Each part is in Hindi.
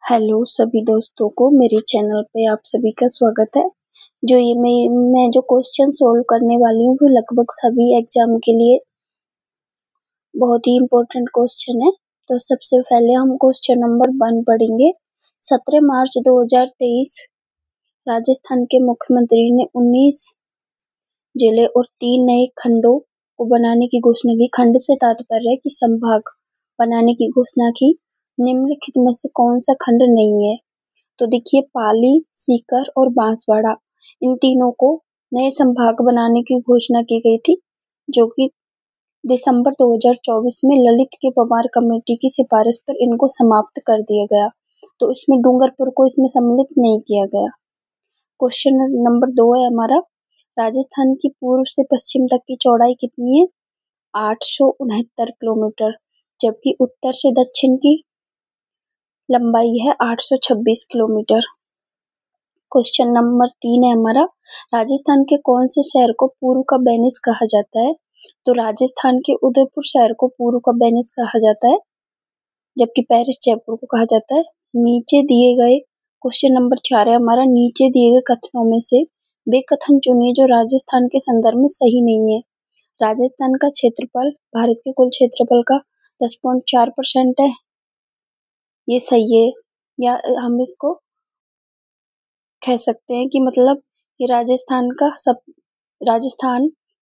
हेलो सभी दोस्तों को मेरे चैनल पे आप सभी का स्वागत है। जो ये मैं जो क्वेश्चन सोल्व करने वाली हूँ वो लगभग सभी एग्जाम के लिए बहुत ही इम्पोर्टेंट क्वेश्चन है। तो सबसे पहले हम क्वेश्चन नंबर 1 पढ़ेंगे। 17 मार्च 2023 राजस्थान के मुख्यमंत्री ने 19 जिले और 3 नए खंडों को बनाने की घोषणा की। खंड से तात्पर्य है कि संभाग बनाने की घोषणा की। निम्नलिखित में से कौन सा खंड नहीं है? तो देखिए, पाली, सीकर और बांसवाड़ा, इन तीनों को नए संभाग बनाने की घोषणा की गई थी, जो कि दिसंबर 2024 में ललित के पवार कमेटी की सिफारिश पर इनको समाप्त कर दिया गया। तो इसमें डूंगरपुर को इसमें सम्मिलित नहीं किया गया। क्वेश्चन नंबर 2 है हमारा, राजस्थान की पूर्व से पश्चिम तक की चौड़ाई कितनी है? 869 किलोमीटर, जबकि उत्तर से दक्षिण की लंबाई है 826 किलोमीटर। क्वेश्चन नंबर 3 है हमारा, राजस्थान के कौन से शहर को पूर्व का वेनिस कहा जाता है? तो राजस्थान के उदयपुर शहर को पूर्व का वेनिस कहा जाता है, जबकि पेरिस जयपुर को कहा जाता है। नीचे दिए गए क्वेश्चन नंबर 4 है हमारा, नीचे दिए गए कथनों में से वे कथन चुनिए जो राजस्थान के संदर्भ में सही नहीं है। राजस्थान का क्षेत्रफल भारत के कुल क्षेत्रफल का 10.4% है, ये सही है। या हम इसको कह सकते हैं कि मतलब ये राजस्थान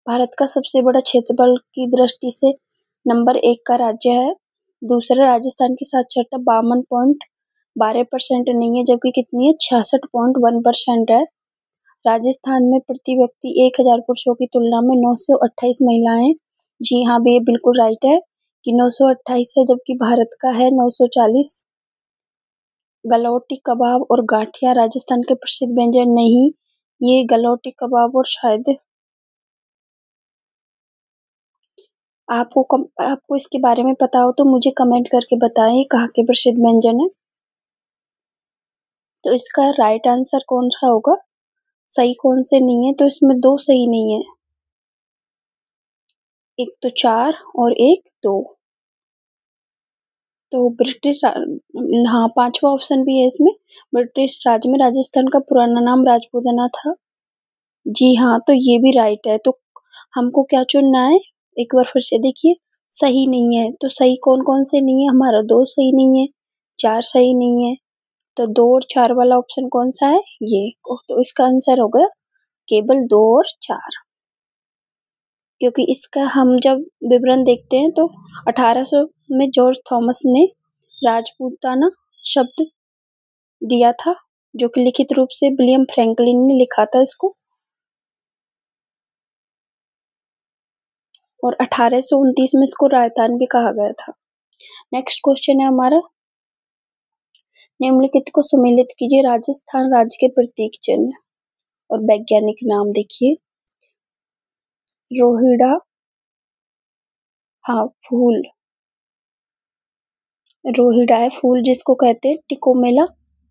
भारत का सबसे बड़ा क्षेत्रफल की दृष्टि से नंबर 1 का राज्य है। दूसरा, राजस्थान की साक्षरता 52.12% नहीं है, जबकि कितनी है? 66.1% है। राजस्थान में प्रति व्यक्ति 1000 पुरुषों की तुलना में 928 महिलाएं। जी हाँ, ये बिल्कुल राइट है कि 928 है, जबकि भारत का है 940। गलौटी कबाब और गाठिया राजस्थान के प्रसिद्ध व्यंजन नहीं। ये गलौटी कबाब और शायद आपको इसके बारे में पता हो तो मुझे कमेंट करके बताएं कहाँ के प्रसिद्ध व्यंजन है। तो इसका राइट आंसर कौन सा होगा? सही कौन से नहीं है? तो इसमें 2 सही नहीं है, एक तो 4 और एक 2। तो हाँ, 5वां ऑप्शन भी है इसमें। ब्रिटिश राज में राजस्थान का पुराना नाम राजपूताना था। जी हाँ, तो ये भी राइट है। तो हमको क्या चुनना है? एक बार फिर से देखिए, सही नहीं है। तो सही कौन कौन से नहीं है? हमारा 2 सही नहीं है, 4 सही नहीं है। तो 2 और 4 वाला ऑप्शन कौन सा है? ये। तो इसका आंसर होगा केवल 2 और 4, क्योंकि इसका हम जब विवरण देखते हैं तो 1800 में जॉर्ज थॉमस ने राजपूताना शब्द दिया था, जो कि लिखित रूप से विलियम फ्रैंकलिन ने लिखा था इसको, और 1829 में इसको राजस्थान भी कहा गया था। नेक्स्ट क्वेश्चन है हमारा, निम्नलिखित को सम्मिलित कीजिए। राजस्थान राज्य के प्रतीक चिन्ह और वैज्ञानिक नाम देखिए। रोहिड़ा, हाँ फूल, रोहिड़ा है फूल जिसको कहते हैं। टिकोमेला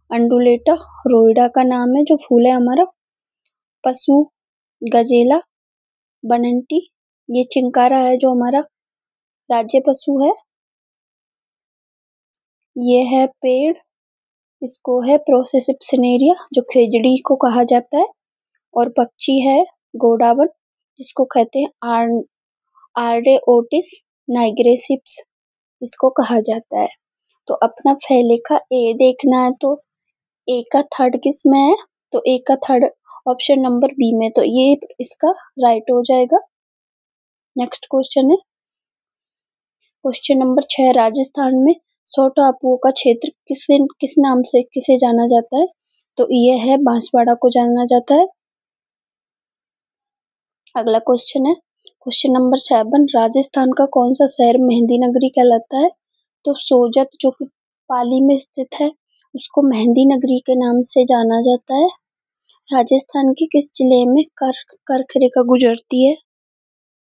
अंडुलेटा रोहिड़ा का नाम है जो फूल है हमारा। पशु, गजेला, बनंटी, ये चिंकारा है जो हमारा राज्य पशु है। ये है पेड़, इसको है प्रोसेसिव सिनेरिया जो खेजड़ी को कहा जाता है। और पक्षी है गोडावन, जिसको कहते हैं आर्डे ओटिस नाइग्रेसिप्स, इसको कहा जाता है। तो अपना पहले का ए देखना है, तो ए का थर्ड किस में है? तो ए का थर्ड ऑप्शन नंबर बी में, तो ये इसका राइट हो जाएगा। नेक्स्ट क्वेश्चन है, क्वेश्चन नंबर 6, राजस्थान में 100 टापुओं का क्षेत्र किस नाम से किसे जाना जाता है? तो ये है बांसवाड़ा को जाना जाता है। अगला क्वेश्चन है, क्वेश्चन नंबर 7, राजस्थान का कौन सा शहर मेहंदी नगरी कहलाता है? तो सोजत जो कि पाली में स्थित है, उसको मेहंदी नगरी के नाम से जाना जाता है। राजस्थान के किस जिले में कर्क रेखा गुजरती है?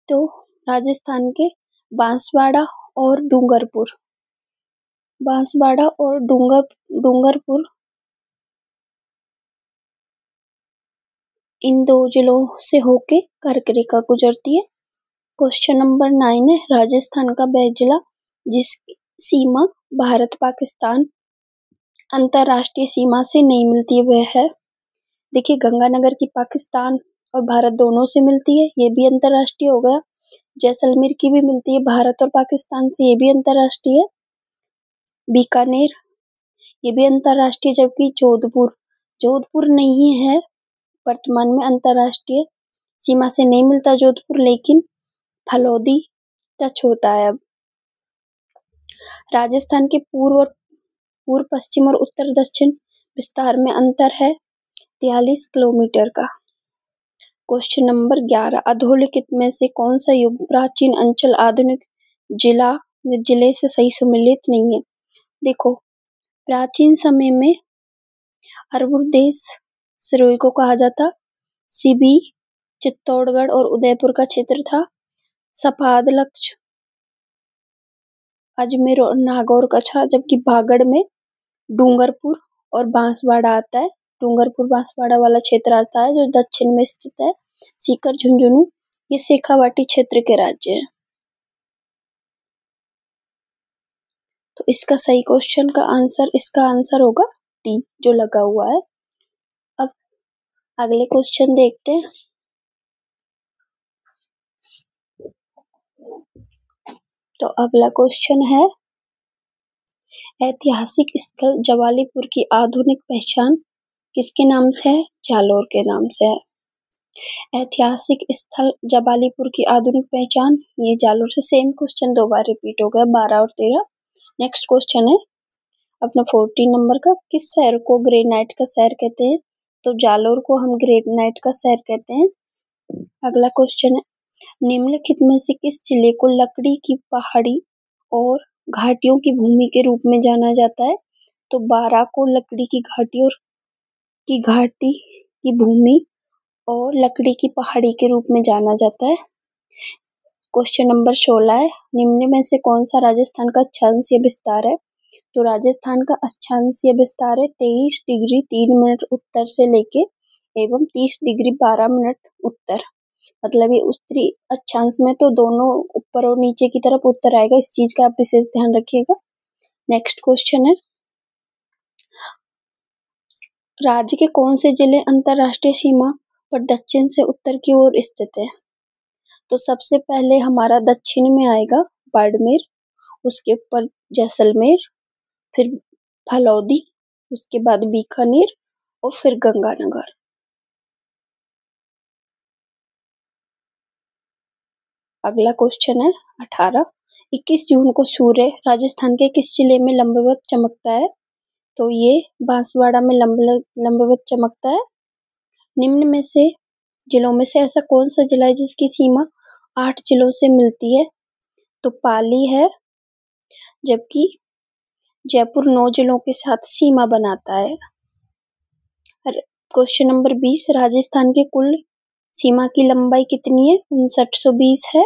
तो राजस्थान के बांसवाड़ा और डूंगरपुर, बांसवाड़ा और डूंगरपुर, इन 2 जिलों से होके कर्क रेखा गुजरती है। क्वेश्चन नंबर 9 है, राजस्थान का वह जिला जिसकी सीमा भारत पाकिस्तान अंतरराष्ट्रीय सीमा से नहीं मिलती है वह है, देखिए गंगानगर की पाकिस्तान और भारत दोनों से मिलती है, ये भी अंतरराष्ट्रीय हो गया। जैसलमेर की भी मिलती है भारत और पाकिस्तान से, ये भी अंतरराष्ट्रीय है। बीकानेर, ये भी अंतरराष्ट्रीय, जबकि जोधपुर नहीं है वर्तमान में अंतरराष्ट्रीय सीमा से नहीं मिलता जोधपुर, लेकिन फलौदी टच होता है अब। राजस्थान के पूर्व पश्चिम और उत्तर दक्षिण विस्तार में अंतर है 43 किलोमीटर का। क्वेश्चन नंबर 11, अधोलिखित में से कौन सा युग प्राचीन अंचल आधुनिक जिले से सही सम्मिलित नहीं है? देखो, प्राचीन समय में अरवुल देश सिरोही को कहा जाता, सीबी चित्तौड़गढ़ और उदयपुर का क्षेत्र था, सफाद लक्ष्य अजमेर और नागौर का था, जबकि भागड़ में डूंगरपुर और बांसवाड़ा आता है। डूंगरपुर बांसवाड़ा वाला क्षेत्र आता है जो दक्षिण में स्थित है। सीकर झुंझुनू ये शेखावाटी क्षेत्र के राज्य हैं। तो इसका सही क्वेश्चन का आंसर, इसका आंसर होगा डी जो लगा हुआ है। अब अगले क्वेश्चन देखते हैं। तो अगला क्वेश्चन है, ऐतिहासिक स्थल जवालीपुर की आधुनिक पहचान किसके नाम से है? जालोर के नाम से है। ऐतिहासिक स्थल जवालीपुर की आधुनिक पहचान, ये जालोर से। सेम क्वेश्चन दो बार रिपीट हो गया, 12 और 13। नेक्स्ट क्वेश्चन है अपना 14 नंबर का, किस शहर को ग्रेनाइट का शहर कहते हैं? तो जालोर को हम ग्रेनाइट का शहर कहते हैं। अगला क्वेश्चन है, निम्नलिखित में से किस जिले को लकड़ी की पहाड़ी और घाटियों की भूमि के रूप में जाना जाता है? तो बारां को लकड़ी की घाटी की भूमि और लकड़ी की पहाड़ी के रूप में जाना जाता है। क्वेश्चन नंबर 16 है, निम्न में से कौन सा राजस्थान का अक्षांशीय विस्तार है? तो राजस्थान का अक्षांशीय विस्तार है 23 डिग्री 3 मिनट उत्तर से लेके एवं 30 डिग्री 12 मिनट उत्तर। मतलब ये उत्तरी अक्षांश में तो दोनों ऊपर और नीचे की तरफ उत्तर आएगा, इस चीज का आप विशेष ध्यान रखिएगा। नेक्स्ट क्वेश्चन है, राज्य के कौन से जिले अंतरराष्ट्रीय सीमा पर दक्षिण से उत्तर की ओर स्थित है? तो सबसे पहले हमारा दक्षिण में आएगा बाड़मेर, उसके ऊपर जैसलमेर, फिर फलौदी, उसके बाद बीकानेर और फिर गंगानगर। अगला क्वेश्चन है 18, 21 जून को सूर्य राजस्थान के किस जिले में लंबवत चमकता है? तो ये बांसवाड़ा में लंबवत चमकता है। निम्न में से जिलों में से ऐसा कौन सा जिला है जिसकी सीमा 8 जिलों से मिलती है? तो पाली है, जबकि जयपुर 9 जिलों के साथ सीमा बनाता है। क्वेश्चन नंबर 20, राजस्थान की कुल सीमा की लंबाई कितनी है? 5920 है,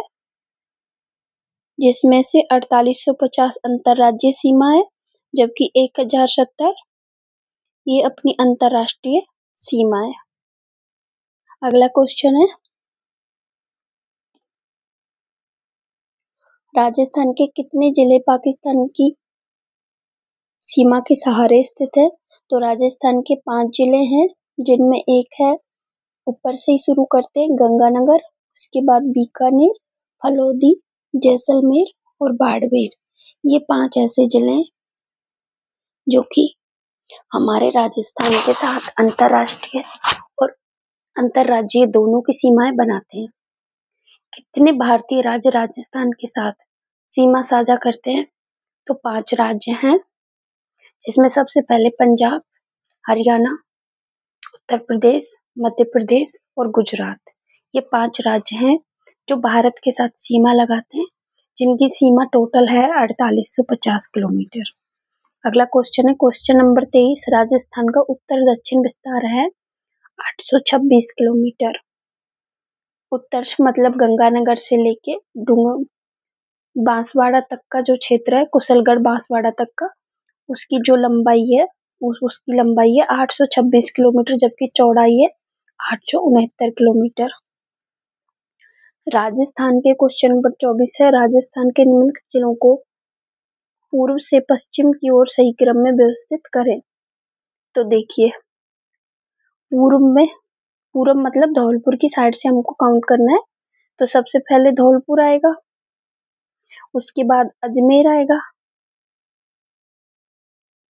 जिसमें से 4850 अंतरराज्यीय सीमा है, जबकि 1070 ये अपनी अंतरराष्ट्रीय सीमा है। अगला क्वेश्चन है, राजस्थान के कितने जिले पाकिस्तान की सीमा के सहारे स्थित है? तो राजस्थान के 5 जिले हैं, जिनमें एक है, ऊपर से ही शुरू करते हैं, गंगानगर, उसके बाद बीकानेर, फलौदी, जैसलमेर और बाड़मेर। ये 5 ऐसे जिले हैं जो कि हमारे राजस्थान के साथ अंतरराष्ट्रीय और अंतरराज्यीय दोनों की सीमाएं बनाते हैं। कितने भारतीय राज्य राजस्थान के साथ सीमा साझा करते हैं? तो 5 राज्य हैं, इसमें सबसे पहले पंजाब, हरियाणा, उत्तर प्रदेश, मध्य प्रदेश और गुजरात। ये 5 राज्य हैं जो भारत के साथ सीमा लगाते हैं, जिनकी सीमा टोटल है 4850 किलोमीटर। अगला क्वेश्चन है क्वेश्चन नंबर 23, राजस्थान का उत्तर दक्षिण विस्तार है 826 किलोमीटर। उत्तर मतलब गंगानगर से लेके बांसवाड़ा तक का जो क्षेत्र है, कुशलगढ़ बांसवाड़ा तक का, उसकी जो लंबाई है उसकी लंबाई है 826 किलोमीटर, जबकि चौड़ाई है 869 किलोमीटर। राजस्थान के क्वेश्चन नंबर 24 है, राजस्थान के निम्नलिखित जिलों को पूर्व से पश्चिम की ओर सही क्रम में व्यवस्थित करें। तो देखिए, पूर्व मतलब धौलपुर की साइड से हमको काउंट करना है। तो सबसे पहले धौलपुर आएगा, उसके बाद अजमेर आएगा,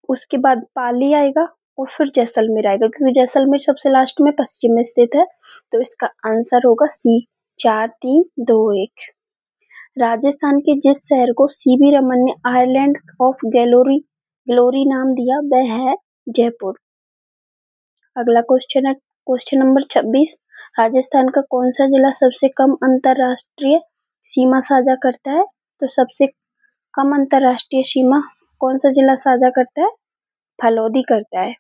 उसके बाद पाली आएगा और फिर जैसलमेर आएगा, क्योंकि जैसलमेर सबसे लास्ट में पश्चिम में स्थित है। तो इसका आंसर होगा सी, 4 3 2 1। राजस्थान के जिस शहर को सीवी रमन ने आइलैंड ऑफ ग्लोरी नाम दिया वह है जयपुर। अगला क्वेश्चन है क्वेश्चन नंबर 26। राजस्थान का कौन सा जिला सबसे कम अंतरराष्ट्रीय सीमा साझा करता है? तो सबसे कम अंतरराष्ट्रीय सीमा कौन सा जिला साझा करता है? फलौदी करता है,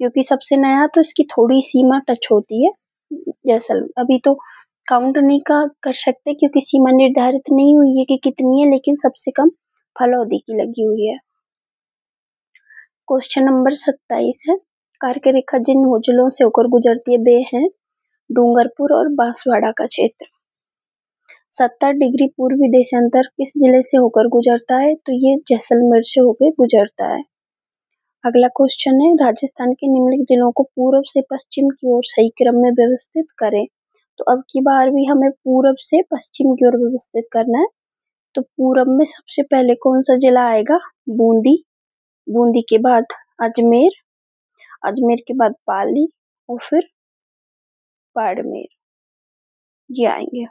क्योंकि सबसे नया तो इसकी थोड़ी सीमा टच होती है जैसलमेर। अभी तो काउंट नहीं कर सकते क्योंकि सीमा निर्धारित नहीं हुई है कि कितनी है, लेकिन सबसे कम फलौदी की लगी हुई है। क्वेश्चन नंबर 27 है, कार्य रेखा जिन नोजलों से होकर गुजरती है वे हैं डूंगरपुर और बांसवाड़ा का क्षेत्र। 70 डिग्री पूर्वी देशांतर किस जिले से होकर गुजरता है? तो ये जैसलमेर से होकर गुजरता है। अगला क्वेश्चन है, राजस्थान के निम्नलिखित जिलों को पूर्व से पश्चिम की ओर सही क्रम में व्यवस्थित करें। तो अब की बार भी हमें पूर्व से पश्चिम की ओर व्यवस्थित करना है। तो पूर्व में सबसे पहले कौन सा जिला आएगा? बूंदी, बूंदी के बाद अजमेर, अजमेर के बाद पाली और फिर बाड़मेर, ये आएंगे।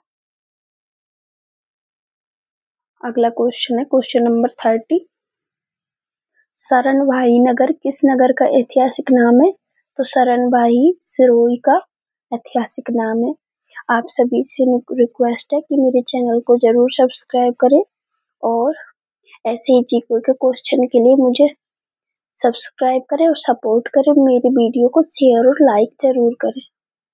अगला क्वेश्चन है क्वेश्चन नंबर 30। सरनभाई नगर किस नगर का ऐतिहासिक नाम है? तो सरनभाई सिरोही का ऐतिहासिक नाम है। आप सभी से रिक्वेस्ट है कि मेरे चैनल को जरूर सब्सक्राइब करें और ऐसे ही जीके के क्वेश्चन के लिए मुझे सब्सक्राइब करें और सपोर्ट करें। मेरी वीडियो को शेयर और लाइक जरूर करें।